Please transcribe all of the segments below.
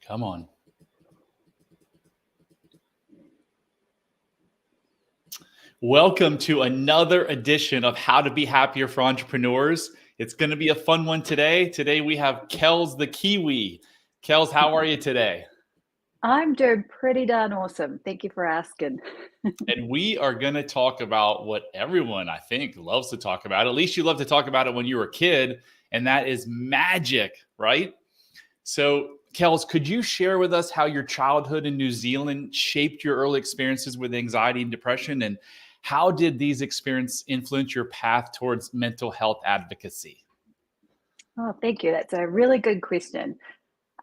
Come on. Welcome to another edition of How to Be Happier for Entrepreneurs. It's going to be a fun one today. Today we have Kelz the Kiwi. Kelz, how are you today? I'm doing pretty darn awesome. Thank you for asking. And we are going to talk about what everyone, I think, loves to talk about. At least you love to talk about it when you were a kid, and that is magic, right? So, Kelz, could you share with us how your childhood in New Zealand shaped your early experiences with anxiety and depression? And how did these experiences influence your path towards mental health advocacy? Oh, thank you. That's a really good question.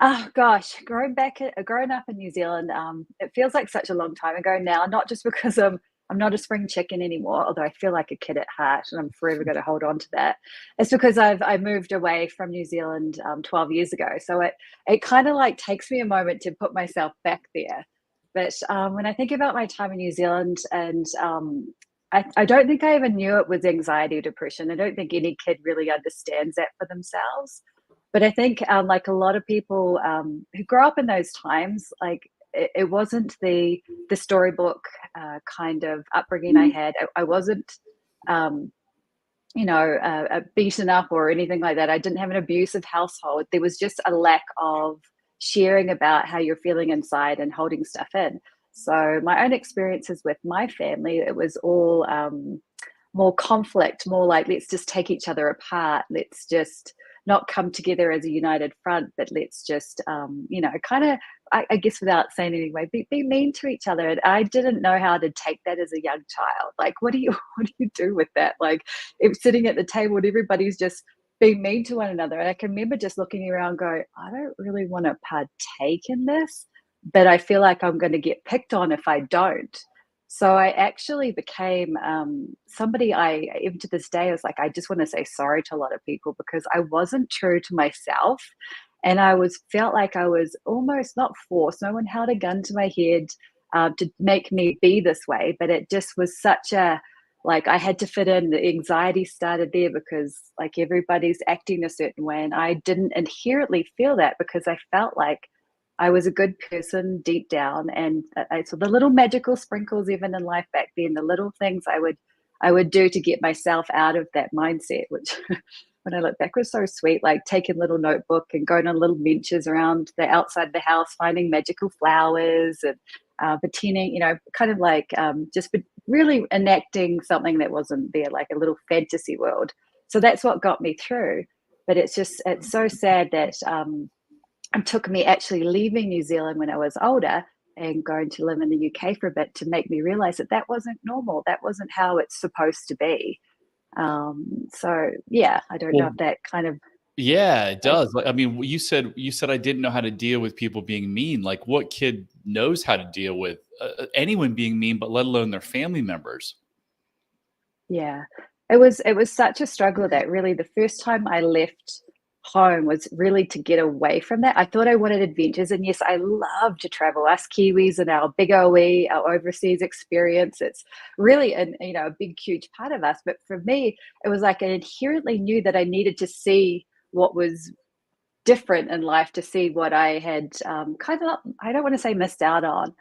Oh gosh, growing up in New Zealand, it feels like such a long time ago now. Not just because I'm not a spring chicken anymore, although I feel like a kid at heart, and I'm forever going to hold on to that. It's because I moved away from New Zealand 12 years ago, so it kind of like takes me a moment to put myself back there. But when I think about my time in New Zealand, and I don't think I even knew it was anxiety or depression. I don't think any kid really understands that for themselves. But I think like a lot of people who grow up in those times, like it wasn't the storybook kind of upbringing I had. I wasn't, beaten up or anything like that. I didn't have an abusive household. There was just a lack of sharing about how you're feeling inside and holding stuff in. So my own experiences with my family, it was all more conflict, more like, let's just take each other apart. Let's just not come together as a united front, but let's just, kind of, I guess without saying anyway, be mean to each other. And I didn't know how to take that as a young child. Like, what do you do with that? Like, if sitting at the table and everybody's just being mean to one another. And I can remember just looking around going, I don't really want to partake in this, but I feel like I'm going to get picked on if I don't. So I actually became somebody even to this day, I was like, I just want to say sorry to a lot of people because I wasn't true to myself. And felt like I was almost not forced. No one held a gun to my head to make me be this way. But it just was like I had to fit in. The anxiety started there because like everybody's acting a certain way. And I didn't inherently feel that because I felt like I was a good person deep down, and so the little magical sprinkles, even in life back then, the little things I would do to get myself out of that mindset, which when I look back was so sweet, like taking a little notebook and going on little ventures around the outside of the house, finding magical flowers and pretending, kind of like really enacting something that wasn't there, like a little fantasy world. So that's what got me through. But it's so sad that it took me actually leaving New Zealand when I was older and going to live in the UK for a bit to make me realize that wasn't normal. That wasn't how it's supposed to be. So yeah, I don't know if that kind of. Yeah, it does. Like, I mean, you said I didn't know how to deal with people being mean. Like, what kid knows how to deal with anyone being mean, but let alone their family members? Yeah, it was such a struggle that really the first time I left home was really to get away from that. I thought I wanted adventures, and yes, I love to travel. Us Kiwis and our big OE, our overseas experience, it's really a big, huge part of us. But for me, it was like I inherently knew that I needed to see what was different in life, to see what I had kind of, I don't want to say missed out on,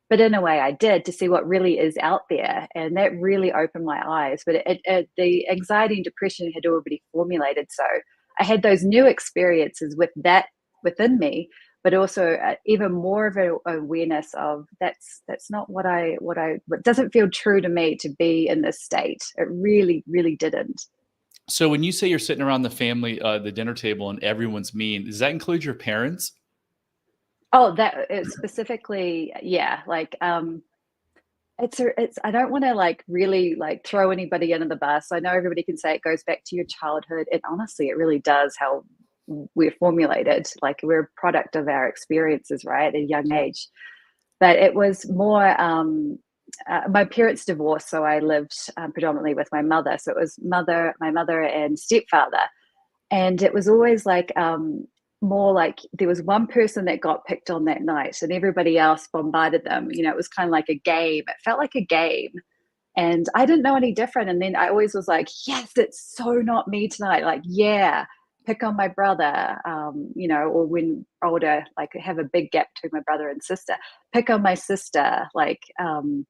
but in a way I did, to see what really is out there. And that really opened my eyes. But the anxiety and depression had already formulated. So I had those new experiences with that within me, but also even more of an awareness of that's not what doesn't feel true to me to be in this state. It really, really didn't. So when you say you're sitting around the dinner table and everyone's mean, does that include your parents? Oh, that is specifically, yeah. Like, it's. I don't want to like really like throw anybody under the bus. I know everybody can say it goes back to your childhood, and honestly, it really does. How we're formulated, like we're a product of our experiences, right, at a young age. But it was more. My parents divorced, so I lived predominantly with my mother. So it was my mother and stepfather, and it was always like more like there was one person that got picked on that night and everybody else bombarded them. It was kind of like a game. It felt like a game, and I didn't know any different. And then I always was like, yes, it's so not me tonight. Like, yeah. pick on my brother, or when older, like have a big gap between my brother and sister, pick on my sister, and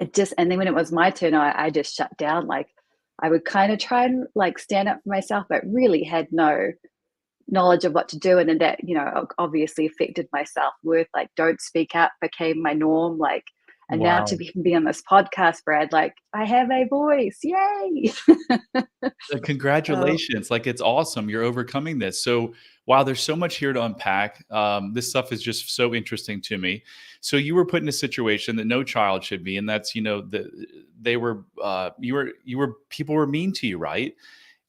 then when it was my turn, I just shut down. Like I would kind of try and like stand up for myself, but really had no knowledge of what to do. And then that, obviously affected my self-worth. Like don't speak up became my norm. Like, and now to Wow. be on this podcast, Brad, like I have a voice. Yay. So, Congratulations. Like, it's awesome. You're overcoming this. So, wow, there's so much here to unpack. This stuff is just so interesting to me. So you were put in a situation that no child should be. And that's, they were, people were mean to you, right?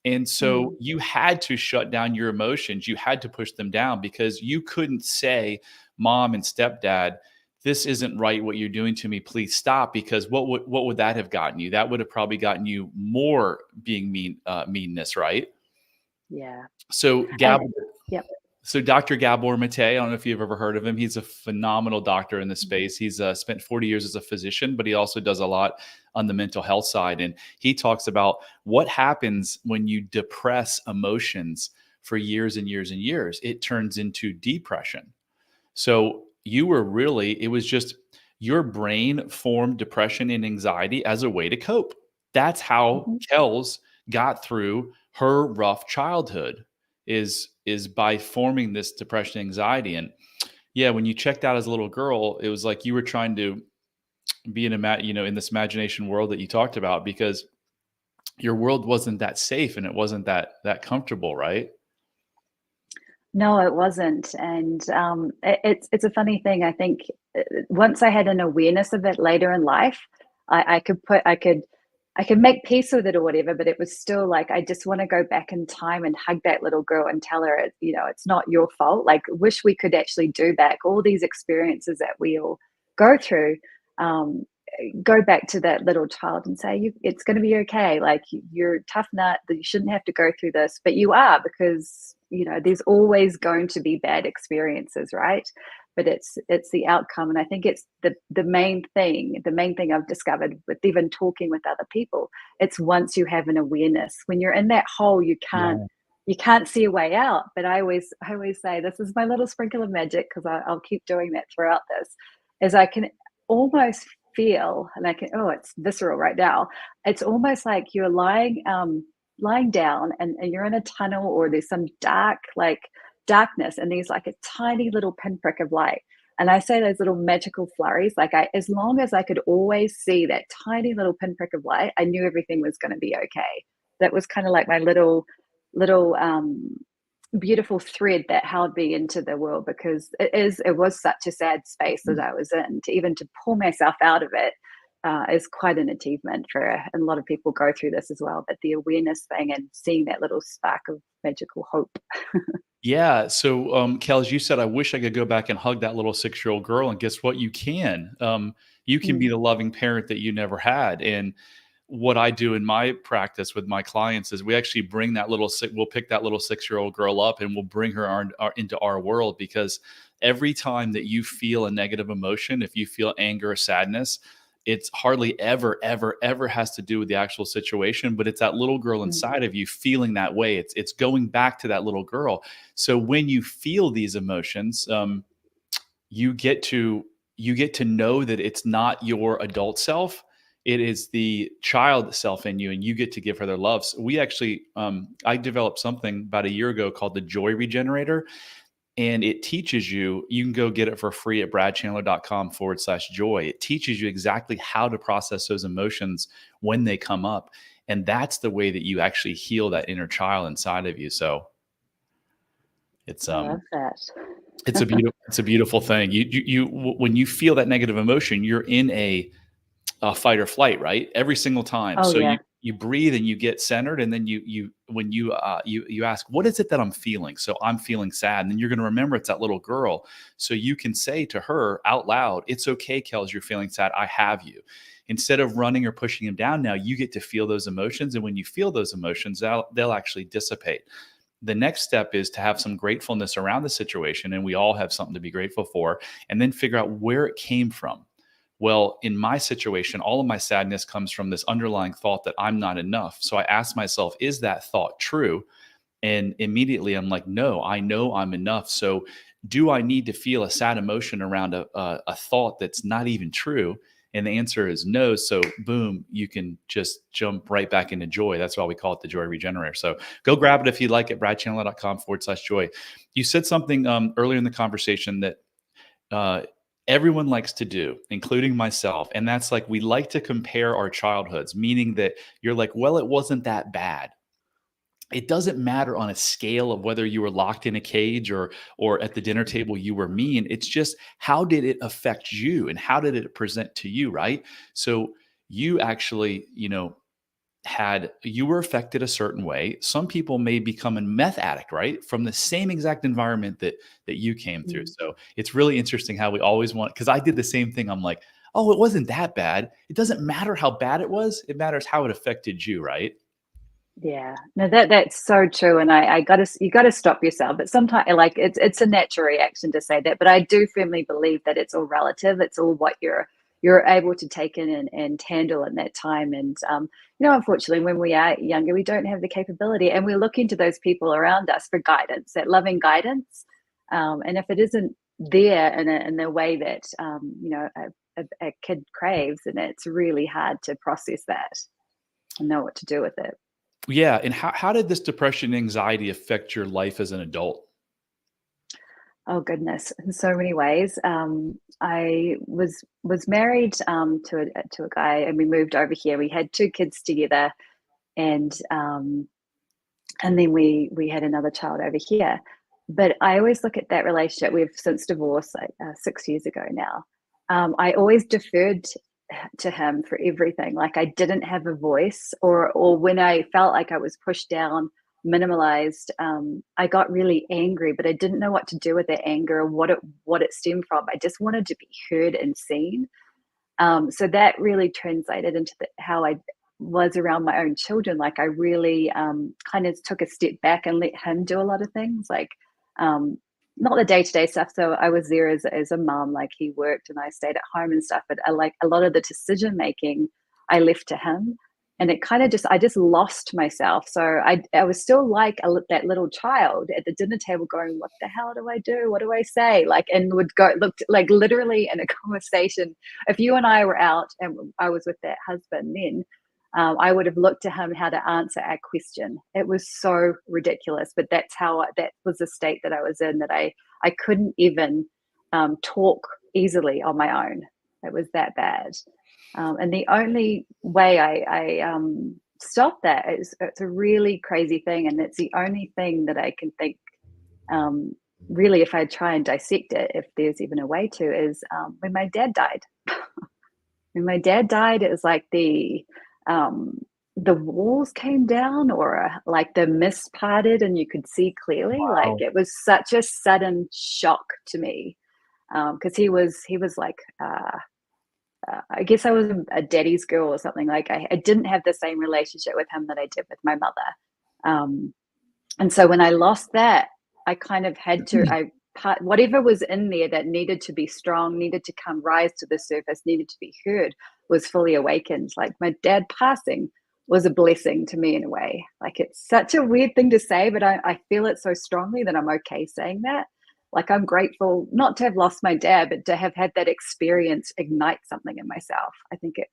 And so mm, you had to shut down your emotions. You had to push them down because you couldn't say, mom and stepdad, this isn't right what you're doing to me. Please stop. Because what would that have gotten you? That would have probably gotten you more being meanness, right? yeah. So And Gab, yep. so Dr. Gabor Mate, I don't know if you've ever heard of him. He's a phenomenal doctor in this space. He's spent 40 years as a physician, but he also does a lot on the mental health side. And he talks about what happens when you depress emotions for years and years and years. It turns into depression. So it was just your brain formed depression and anxiety as a way to cope. That's how Mhm. Kelz got through her rough childhood is by forming this depression and anxiety. And yeah, when you checked out as a little girl, it was like you were trying to be in this imagination world that you talked about because your world wasn't that safe and it wasn't that comfortable, right? No, it wasn't. And it's a funny thing. I think once I had an awareness of it later in life, I could make peace with it or whatever, but it was still like I just want to go back in time and hug that little girl and tell her, it's not your fault. Like, wish we could actually do back all these experiences that we all go through. Um, go back to that little child and say, it's going to be okay. Like you're a tough nut, that you shouldn't have to go through this, but you are, because there's always going to be bad experiences, right? But it's the outcome. And I think it's the main thing I've discovered with even talking with other people. It's once you have an awareness, when you're in that hole, Yeah. you can't see a way out. But I always say, this is my little sprinkle of magic, because I'll keep doing that throughout this, is I can almost feel, and it's visceral right now. It's almost like you're lying down, and you're in a tunnel, or there's some darkness, and there's like a tiny little pinprick of light. And I say those little magical flurries, like as long as I could always see that tiny little pinprick of light, I knew everything was going to be okay. That was kind of like my little beautiful thread that held me into the world, because it was such a sad space that I was in. To pull myself out of it is quite an achievement and a lot of people go through this as well. But the awareness thing and seeing that little spark of magical hope. Yeah. So, Kels, you said, I wish I could go back and hug that little 6-year-old girl. And guess what? You can. You can be Mm, the loving parent that you never had. And what I do in my practice with my clients is we actually we'll pick that little 6-year-old girl up and we'll bring her into our world, because every time that you feel a negative emotion, if you feel anger or sadness, it's hardly ever has to do with the actual situation, but it's that little girl mm, inside of you feeling that way. It's going back to that little girl. So when you feel these emotions, you get to know that it's not your adult self. It is the child self in you, and you get to give her their love. So we actually, I developed something about a year ago called the Joy Regenerator, and it teaches you can go get it for free at bradchandler.com/joy. It teaches you exactly how to process those emotions when they come up. And that's the way that you actually heal that inner child inside of you. So it's, I love that. it's a beautiful thing. When you feel that negative emotion, you're in fight or flight, right? Every single time. Oh So yeah. you breathe and you get centered, and then you ask, what is it that I'm feeling? So I'm feeling sad, and then you're going to remember it's that little girl. So you can say to her out loud, "It's okay, Kels, you're feeling sad. I have you." Instead of running or pushing him down, now you get to feel those emotions, and when you feel those emotions, they'll actually dissipate. The next step is to have some gratefulness around the situation, and we all have something to be grateful for, and then figure out where it came from. Well, in my situation, all of my sadness comes from this underlying thought that I'm not enough. So I ask myself, is that thought true? And immediately I'm like, no, I know I'm enough. So do I need to feel a sad emotion around a thought that's not even true? And the answer is no. So boom, you can just jump right back into joy. That's why we call it the Joy Regenerator. So go grab it if you like it, bradchandler.com/joy. You said something earlier in the conversation that uh, everyone likes to do, including myself. And that's like, we like to compare our childhoods, meaning that you're like, well, it wasn't that bad. It doesn't matter on a scale of whether you were locked in a cage or at the dinner table you were mean. It's just, how did it affect you and how did it present to you, right? So you actually, you were affected a certain way. Some people may become a meth addict, right, from the same exact environment that you came through. Mm. So it's really interesting how we always want, because I did the same thing. I'm like, oh, it wasn't that bad. It doesn't matter how bad it was. It matters how it affected you, right? Yeah, no, that's so true, and I gotta you gotta stop yourself. But sometimes, like, it's a natural reaction to say that, but I do firmly believe that it's all relative. It's all what you're able to take in and handle in that time. And unfortunately, when we are younger, we don't have the capability, and we're looking to those people around us for guidance, that loving guidance. And if it isn't there in the way that a kid craves, then it's really hard to process that and know what to do with it. Yeah. And how did this depression, anxiety affect your life as an adult? Oh goodness, in so many ways. I was married to a guy, and we moved over here. We had two kids together, and then we had another child over here. But I always look at that relationship. We've since divorced, like 6 years ago now. I always deferred to him for everything. Like, I didn't have a voice, or when I felt like I was pushed down, minimalized, I got really angry, but I didn't know what to do with that anger or what it stemmed from. I just wanted to be heard and seen. So that really translated into how I was around my own children. Like, I really kind of took a step back and let him do a lot of things, like um, not the day-to-day stuff. So I was there as a mom, like he worked and I stayed at home and stuff. But I, like, a lot of the decision making, I left to him. And it kind of I just lost myself. So I was still like that little child at the dinner table going, what the hell do I do? What do I say? Like, and would go, look, like, literally in a conversation, if you and I were out and I was with that husband then, I would have looked to him how to answer our question. It was so ridiculous, but that was the state that I was in, that I couldn't even talk easily on my own. It was that bad. And the only way I stopped that is, it's a really crazy thing, and it's the only thing that I can think, really, if I try and dissect it, if there's even a way to, is when my dad died. When my dad died, it was like um, the walls came down, or like the mist parted and you could see clearly. Like, Wow. it was such a sudden shock to me, because he was like, I guess I was a daddy's girl or something. Like, I didn't have the same relationship with him that I did with my mother. Um, and so when I lost that, I kind of had to, whatever was in there that needed to be strong, needed to rise to the surface, needed to be heard, was fully awakened. Like, my dad passing was a blessing to me in a way. Like, it's such a weird thing to say, but I feel it so strongly that I'm okay saying that. Like, I'm grateful not to have lost my dad, but to have had that experience ignite something in myself. I think it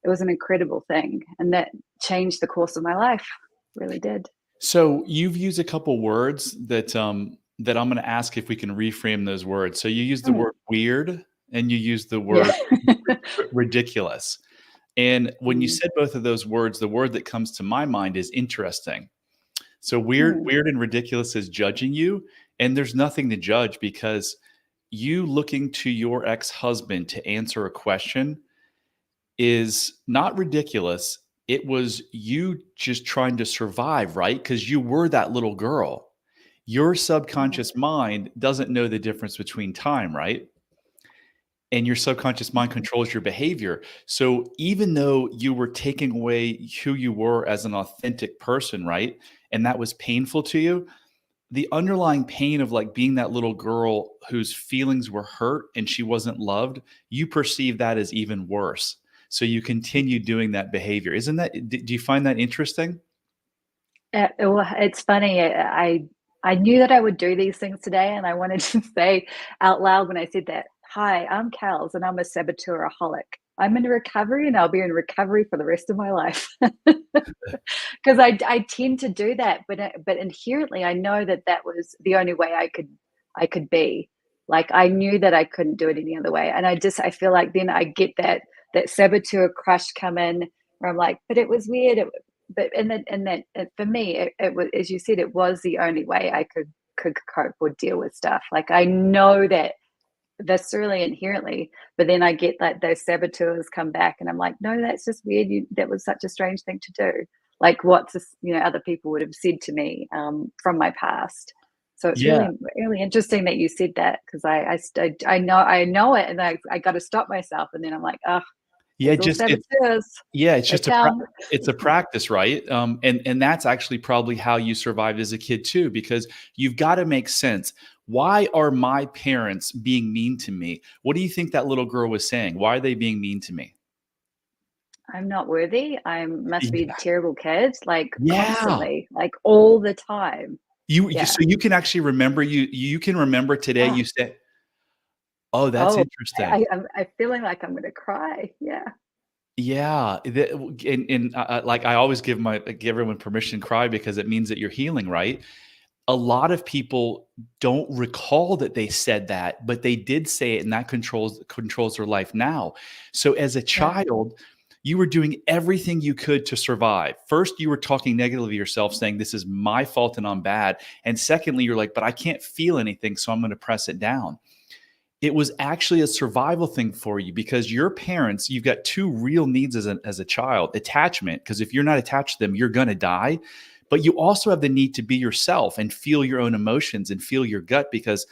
was an incredible thing, and that changed the course of my life. Really did. So you've used a couple words that I'm going to ask if we can reframe those words. So you use the Mm. word weird and you use the Yeah. word ridiculous. And when you Mm. said both of those words, the word that comes to my mind is interesting. So Mm. weird and ridiculous is judging you, and there's nothing to judge, because you looking to your ex-husband to answer a question is not ridiculous. It was you just trying to survive, right? Because you were that little girl. Your Yeah. subconscious mind doesn't know the difference between time, right? And your subconscious mind Mhm. controls your behavior. So even though you were taking away who you were as an authentic person, right? And that was painful to you, the underlying pain of like being that little girl whose feelings were hurt and she wasn't loved, you perceive that as even worse. So you continue doing that behavior. Isn't that, do you find that interesting? It's funny. I knew that I would do these things today, and I wanted to say out loud when I said that, "Hi, I'm Kelz, and I'm a saboteuraholic. I'm in recovery, and I'll be in recovery for the rest of my life." Because I tend to do that, but inherently, I know that that was the only way I could be. Like, I knew that I couldn't do it any other way, and I feel like then I get that saboteur crush come in where I'm like, "But it was weird." But for me, it was, as you said, it was the only way I could cope or deal with stuff. Like, I know that viscerally, inherently, but then I get like those saboteurs come back, and I'm like, no, that's just weird. That was such a strange thing to do. Like, what's this, other people would have said to me from my past. So it's Yeah. really interesting that you said that, because I know it, and I got to stop myself, and then I'm like, oh, Yeah, those little it's saboteurs, yeah, it's they just come. it's a practice, right? And that's actually probably how you survived as a kid too, because you've got to make sense. Why are my parents being mean to me? What do you think that little girl was saying? Why are they being mean to me? I'm not worthy. I must be a Yeah. terrible kid, like Yeah. constantly, like all the time. So Yeah. you can actually remember you can remember today Oh, you said, "Oh, that's oh, interesting." I'm feeling like I'm gonna cry. Yeah. Yeah, like, I always give everyone permission to cry because it means that you're healing, right? A lot of people don't recall that they said that, but they did say it, and that controls their life now. So as a Yeah. child, you were doing everything you could to survive. First, you were talking negatively to yourself, saying, "This is my fault and I'm bad." And secondly, you're like, "But I can't feel anything, so I'm gonna press it down." It was actually a survival thing for you because your parents, you've got two real needs as a child: attachment, because if you're not attached to them, you're going to die. But you also have the need to be yourself and feel your own emotions and feel your gut, because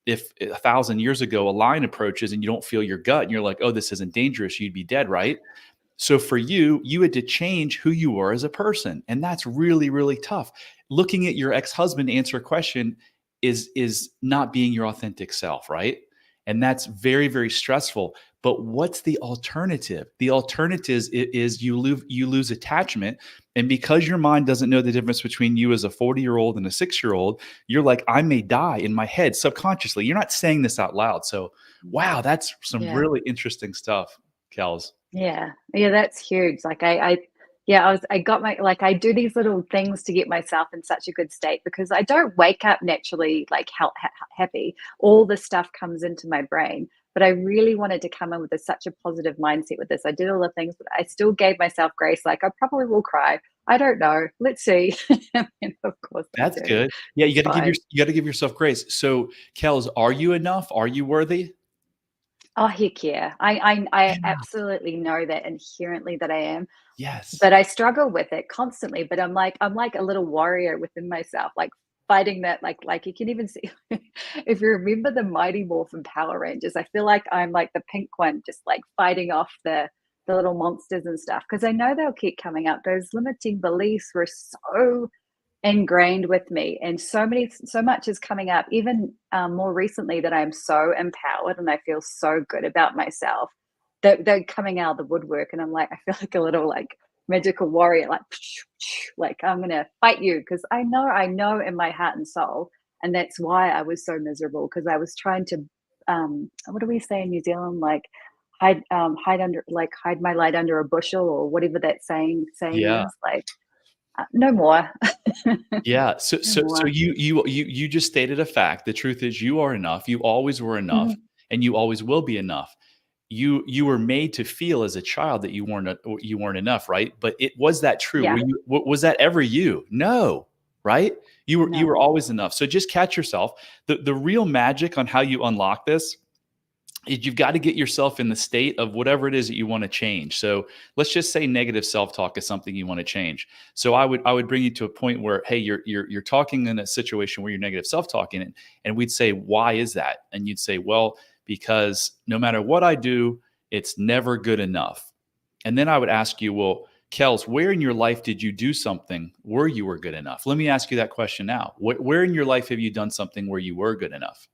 if 1,000 years ago a lion approaches and you don't feel your gut and you're like, oh, this isn't dangerous, you'd be dead, right? So for you, you had to change who you were as a person. And that's really, really tough. Looking at your ex-husband to answer a question is not being your authentic self, right? And that's very, very stressful. But what's the alternative? The alternative is you lose attachment. And because your mind doesn't know the difference between you as a 40-year-old and a 6-year-old, you're like, I may die in my head subconsciously. You're not saying this out loud. So wow, that's some Yeah. really interesting stuff, Kels. Yeah. Yeah, that's huge. Like yeah, I got my, like, I do these little things to get myself in such a good state, because I don't wake up naturally like happy. All the stuff comes into my brain, but I really wanted to come in with such a positive mindset with this. I did all the things, but I still gave myself grace. Like, I probably will cry. I don't know. Let's see. And of course I That's do. good. Yeah, It's fine. you gotta give yourself grace. So, Kels, are you enough? Are you worthy? Oh, heck yeah. I Yeah. absolutely know that inherently that I am. Yes. But I struggle with it constantly, but I'm like a little warrior within myself, like fighting that, like you can even see if you remember the Mighty Morphin Power Rangers, I feel like I'm like the pink one, just like fighting off the little monsters and stuff, because I know they'll keep coming up. Those limiting beliefs were so ingrained with me, and so much is coming up, even more recently, that I'm so empowered and I feel so good about myself, that they're coming out of the woodwork, and I'm like, I feel like a little like magical warrior, like like I'm gonna fight you, because I know in my heart and soul, and that's why I was so miserable, because I was trying to what do we say in New Zealand, like hide my light under a bushel, or whatever that saying Yeah. is, like no more. Yeah. So No so so more. you just stated a fact. The truth is you are enough. You always were enough, Mhm. and you always will be enough. You were made to feel as a child that you weren't enough, right? But was that true? Yeah. Was that ever you? No, right? You No. were always enough. So just catch yourself. The real magic on how you unlock this is you've got to get yourself in the state of whatever it is that you want to change. So let's just say negative self-talk is something you want to change. So I would bring you to a point where, hey, you're talking in a situation where you're negative self-talking, and we'd say, why is that? And you'd say, well, because no matter what I do, it's never good enough. And then I would ask you, well, Kels, where in your life did you do something where you were good enough? Let me ask you that question now. Where in your life have you done something where you were good enough?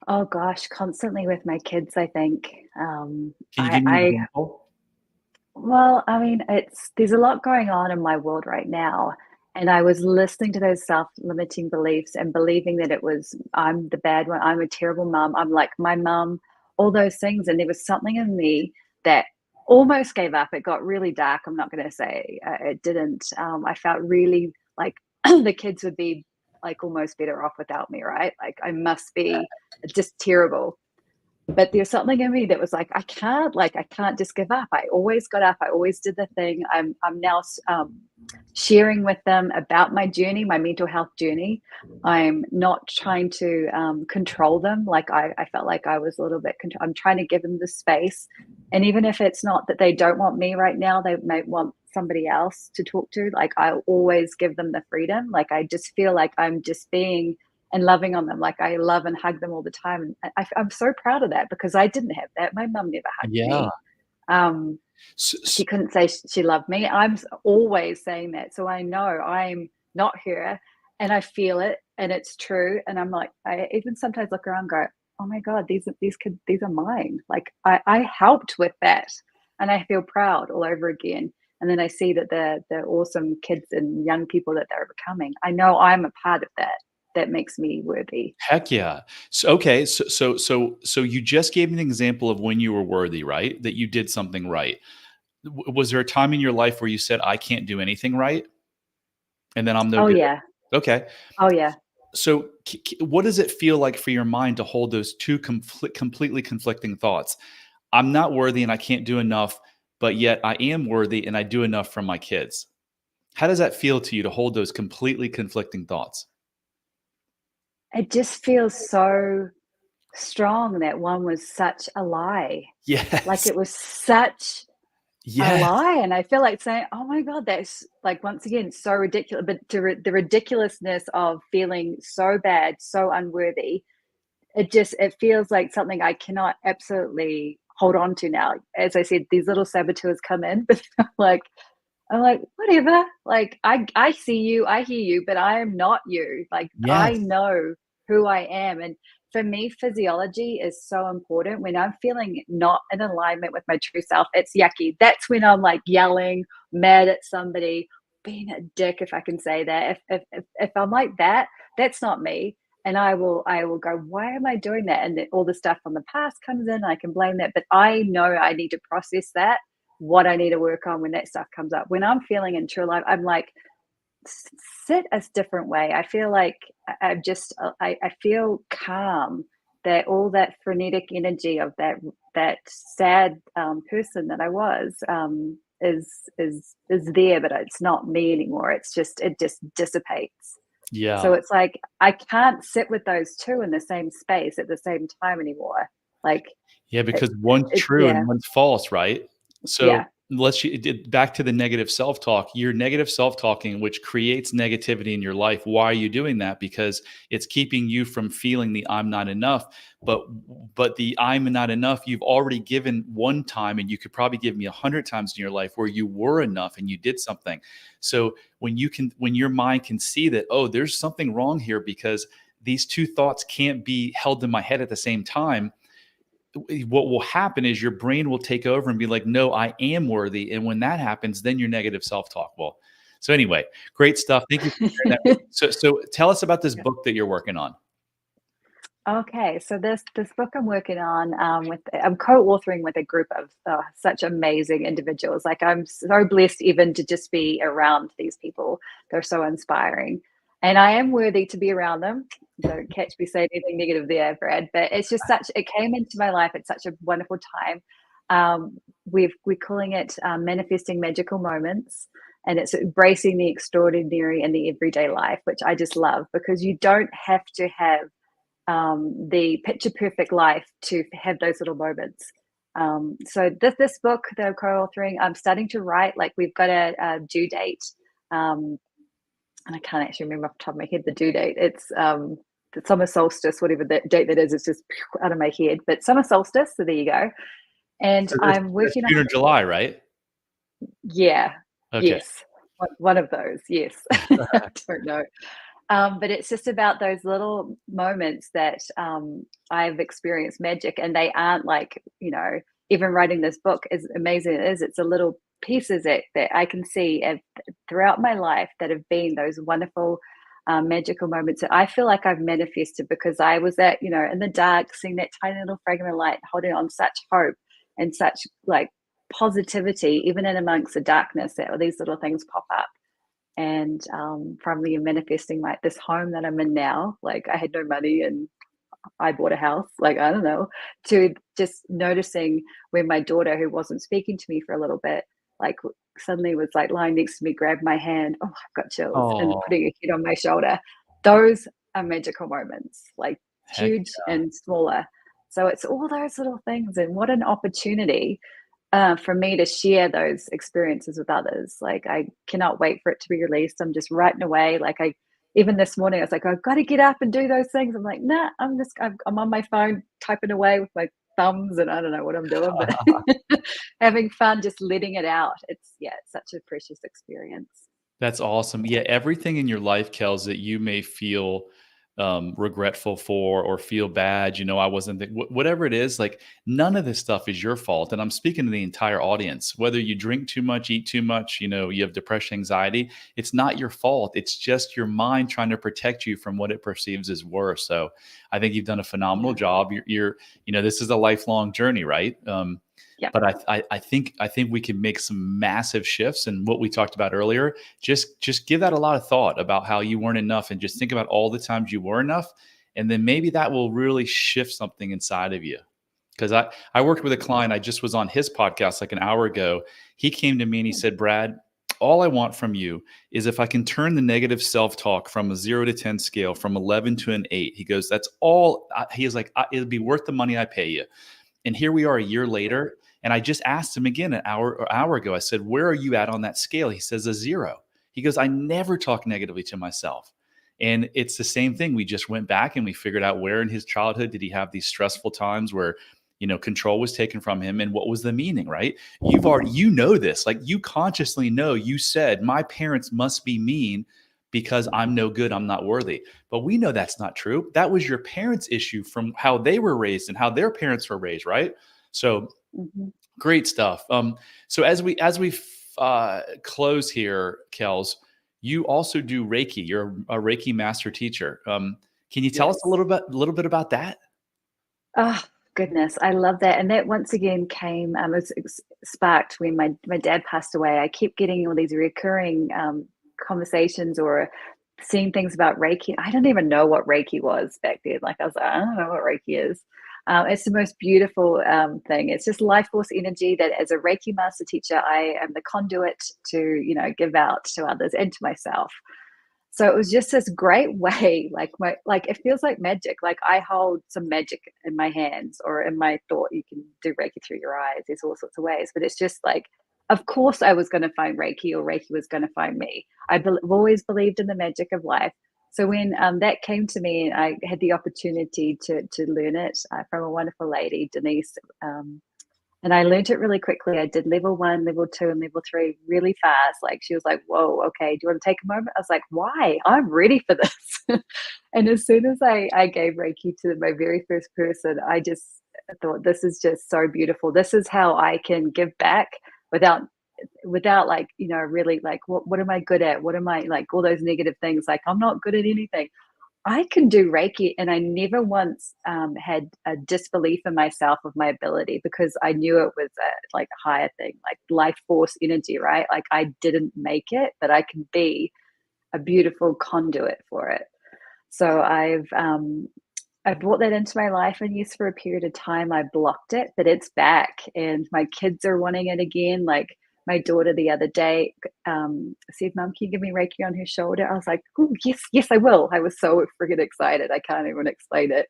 Oh gosh, constantly with my kids, I think. Can you give me an example? Well, I mean, there's a lot going on in my world right now. And I was listening to those self-limiting beliefs and believing that I'm the bad one, I'm a terrible mom, I'm like my mom, all those things. And there was something in me that almost gave up. It got really dark. I'm not going to say it didn't. I felt really like the kids would be like almost better off without me, right? Like I must be just terrible. But there's something in me that was like, I can't just give up. I always got up. I always did the thing. I'm now sharing with them about my journey, my mental health journey. I'm not trying to control them. Like I felt like I was a little bit, I'm trying to give them the space. And even if it's not that they don't want me right now, they may want somebody else to talk to. Like I always give them the freedom. Like I just feel like I'm just being and loving on them. Like I love and hug them all the time. And I'm so proud of that because I didn't have that. My mum never hugged Yeah. me. She couldn't say she loved me. I'm always saying that. So I know I'm not her and I feel it and it's true. And I'm like, I even sometimes look around and go, oh my God, these kids, these are mine. Like I helped with that and I feel proud all over again. And then I see that the awesome kids and young people that they're becoming. I know I'm a part of that. That makes me worthy. Heck yeah. So, okay. So you just gave me an example of when you were worthy, right? That you did something right. Was there a time in your life where you said, I can't do anything right? And then I'm no Oh good? yeah. Okay. Oh yeah. So what does it feel like for your mind to hold those two completely conflicting thoughts? I'm not worthy and I can't do enough, but yet I am worthy and I do enough for my kids. How does that feel to you to hold those completely conflicting thoughts? It just feels so strong that one was such a lie. Like Yes. it was such a Yes. lie. And I feel like saying, oh my God, that's like, once again, so ridiculous. But the ridiculousness of feeling so bad, so unworthy, it feels like something I cannot absolutely hold on to now. As I said, these little saboteurs come in, but I'm like, whatever. Like I see you, I hear you, but I am not you. Like I Yes. know who I am. And for me, physiology is so important. When I'm feeling not in alignment with my true self, it's yucky. That's when I'm like yelling, mad at somebody, being a dick, if I can say that. If I'm like that, that's not me. And I will go, why am I doing that? And then all the stuff from the past comes in. I can blame that, but I know I need to process that, what I need to work on when that stuff comes up. When I'm feeling in true life, I'm like, sit a different way. I feel like I feel calm. That all that frenetic energy of that sad person that I was is there, but it's not me anymore. It just dissipates. Yeah. So it's like I can't sit with those two in the same space at the same time anymore. Like Yeah, because one's true yeah, and one's false, right? So yeah. back to the negative self-talk. You're negative self-talking, which creates negativity in your life. Why are you doing that? Because it's keeping you from feeling the I'm not enough. But the I'm not enough, you've already given one time, and you could probably give me 100 times in your life where you were enough and you did something. So when your mind can see that, oh, there's something wrong here because these two thoughts can't be held in my head at the same time, what will happen is your brain will take over and be like, no, I am worthy. And when that happens, then your negative self-talk will. So anyway, great stuff. Thank you for sharing that with me. So tell us about this book that you're working on. Okay, so this book I'm working on I'm co-authoring with a group of such amazing individuals. Like I'm so blessed even to just be around these people. They're so inspiring, and I am worthy to be around them. Don't catch me saying anything negative there, Brad. But it's just it came into my life at such a wonderful time. We're calling it manifesting magical moments, and it's embracing the extraordinary in the everyday life, which I just love because you don't have to have the picture perfect life to have those little moments. So this book that I'm co-authoring, I'm starting to write. Like we've got a due date, and I can't actually remember off the top of my head the due date. It's the summer solstice, whatever that date that is. It's just out of my head. But summer solstice. So there you go. And So I'm that's working on June or July, right? yeah, Okay. yes, one of those. Yes, I don't know. But it's just about those little moments that I've experienced magic, and they aren't like, even writing this book, as amazing it is, it's a little pieces that I can see throughout my life that have been those wonderful magical moments that I feel like I've manifested because I was at, in the dark, seeing that tiny little fragment of light, holding on such hope and such like positivity, even in amongst the darkness, that these little things pop up. And from me manifesting like this home that I'm in now, like I had no money and I bought a house, like, I don't know, to just noticing when my daughter, who wasn't speaking to me for a little bit, like suddenly was like lying next to me, grabbed my hand, oh, I've got chills, and Oh, putting a head on my shoulder. Those are magical moments, like heck huge and smaller. So it's all those little things. And what an opportunity for me to share those experiences with others. Like, I cannot wait for it to be released. I'm just writing away. Like, even this morning, I was like, I've got to get up and do those things. I'm like, nah, I'm on my phone typing away with my thumbs, and I don't know what I'm doing, but having fun, just letting it out. It's such a precious experience. That's awesome. Yeah, everything in your life, Kels, that you may feel regretful for or feel bad, I wasn't, whatever it is, like none of this stuff is your fault. And I'm speaking to the entire audience, whether you drink too much, eat too much, you have depression, anxiety, it's not your fault. It's just your mind trying to protect you from what it perceives as worse. So I think you've done a phenomenal job. You're this is a lifelong journey, right? Yeah. But I think we can make some massive shifts. And what we talked about earlier, just give that a lot of thought about how you weren't enough, and just think about all the times you were enough. And then maybe that will really shift something inside of you. Because I worked with a client, I just was on his podcast like an hour ago. He came to me and he said, Brad, all I want from you is if I can turn the negative self-talk from a 0 to 10 scale, from 11 to an 8. He goes, that's all. He is like, it'd be worth the money I pay you. And here we are a year later. And I just asked him again an hour ago. I said, where are you at on that scale? He says a 0. He goes, I never talk negatively to myself. And it's the same thing. We just went back and we figured out where in his childhood did he have these stressful times where, control was taken from him, and what was the meaning, right? You know this, like you consciously know, you said, my parents must be mean because I'm no good, I'm not worthy. But we know that's not true. That was your parents' issue from how they were raised and how their parents were raised, right? So great stuff. So as we close here, Kelz, you also do Reiki. You're a Reiki Master Teacher. Can you tell us a little bit about that? Oh goodness, I love that. And that once again came, was sparked when my dad passed away. I kept getting all these recurring conversations or seeing things about Reiki. I didn't even know what Reiki was back then. Like, I was like, I don't know what Reiki is. It's the most beautiful thing. It's just life force energy that, as a Reiki Master Teacher, I am the conduit to, give out to others and to myself. So it was just this great way, like it feels like magic. Like I hold some magic in my hands or in my thought. You can do Reiki through your eyes. There's all sorts of ways, but it's just like, of course I was going to find Reiki, or Reiki was going to find me. I've always believed in the magic of life. So when that came to me, and I had the opportunity to learn it from a wonderful lady, Denise, and I learned it really quickly. I did level 1, level 2, and level 3 really fast. Like, she was like, whoa, okay, do you want to take a moment? I was like, why? I'm ready for this. And as soon as I gave Reiki to my very first person, I just thought, this is just so beautiful. This is how I can give back without like, really like, what am I good at? What am I, like, all those negative things, like I'm not good at anything. I can do Reiki, and I never once had a disbelief in myself of my ability, because I knew it was like a higher thing, like life force energy, right? Like, I didn't make it, but I can be a beautiful conduit for it. So I've brought that into my life, and yes, for a period of time I blocked it, but it's back, and my kids are wanting it again. Like, my daughter the other day said, Mum, can you give me Reiki on her shoulder? I was like, oh, yes, I will. I was so friggin' excited. I can't even explain it.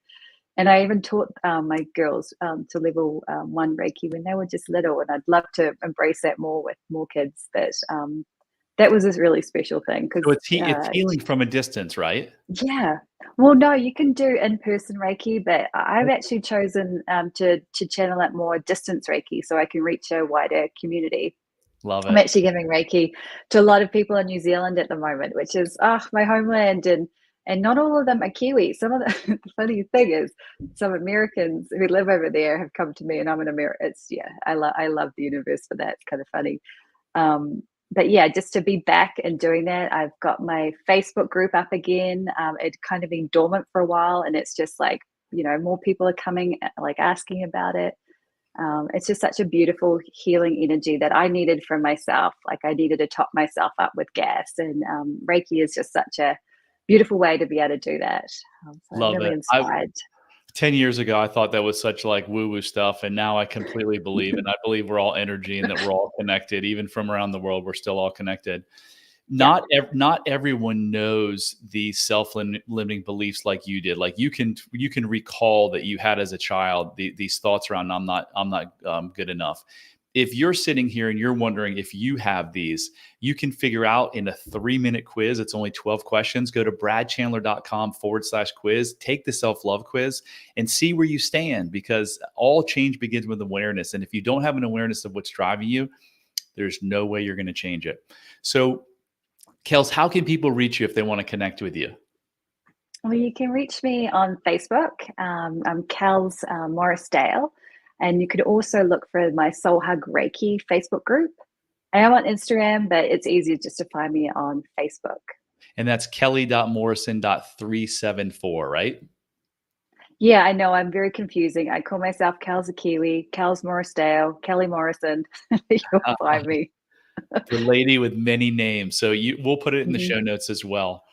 And I even taught my girls to level 1 Reiki when they were just little, and I'd love to embrace that more with more kids. But that was this really special thing. So it's healing from a distance, right? Yeah. Well, no, you can do in-person Reiki, but I've actually chosen to channel it more distance Reiki, so I can reach a wider community. Love I'm it. actually giving Reiki to a lot of people in New Zealand at the moment, which is my homeland, and not all of them are Kiwi. Some of the funny thing is, some Americans who live over there have come to me, and I'm an American. I love the universe for that. It's kind of funny. But yeah, just to be back and doing that, I've got my Facebook group up again. It kind of been dormant for a while, and it's just like, more people are coming, like asking about it. It's just such a beautiful healing energy that I needed from myself. Like I needed to top myself up with gas, and Reiki is just such a beautiful way to be able to do that. So I'm Love really it. 10 years ago, I thought that was such like woo-woo stuff. And now I completely believe, and I believe we're all energy and that we're all connected, even from around the world, we're still all connected. Yeah. Not everyone knows these self-limiting beliefs like you did. Like you can recall that you had as a child, these thoughts around, I'm not good enough. If you're sitting here and you're wondering if you have these, you can figure out in a 3-minute quiz. It's only 12 questions. Go to bradchandler.com/quiz, take the self-love quiz and see where you stand, because all change begins with awareness. And if you don't have an awareness of what's driving you, there's no way you're going to change it. So Kelz, how can people reach you if they want to connect with you? Well, you can reach me on Facebook. I'm Kelz Morris-Dale. And you could also look for my Soul Hug Reiki Facebook group. I am on Instagram, but it's easier just to find me on Facebook. And that's kelly.morrison.374, right? Yeah, I know. I'm very confusing. I call myself Kelz a Kiwi, Kelz Morris-Dale, Kelly Morrison. You'll find me. The lady with many names. So we'll put it in the show notes as well.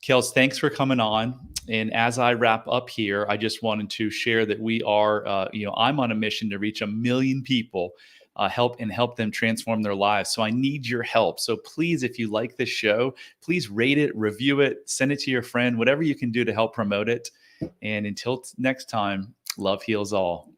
Kelz, thanks for coming on. And as I wrap up here, I just wanted to share that we are, I'm on a mission to reach 1 million people, help them transform their lives. So I need your help. So please, if you like this show, please rate it, review it, send it to your friend, whatever you can do to help promote it. And until next time, love heals all.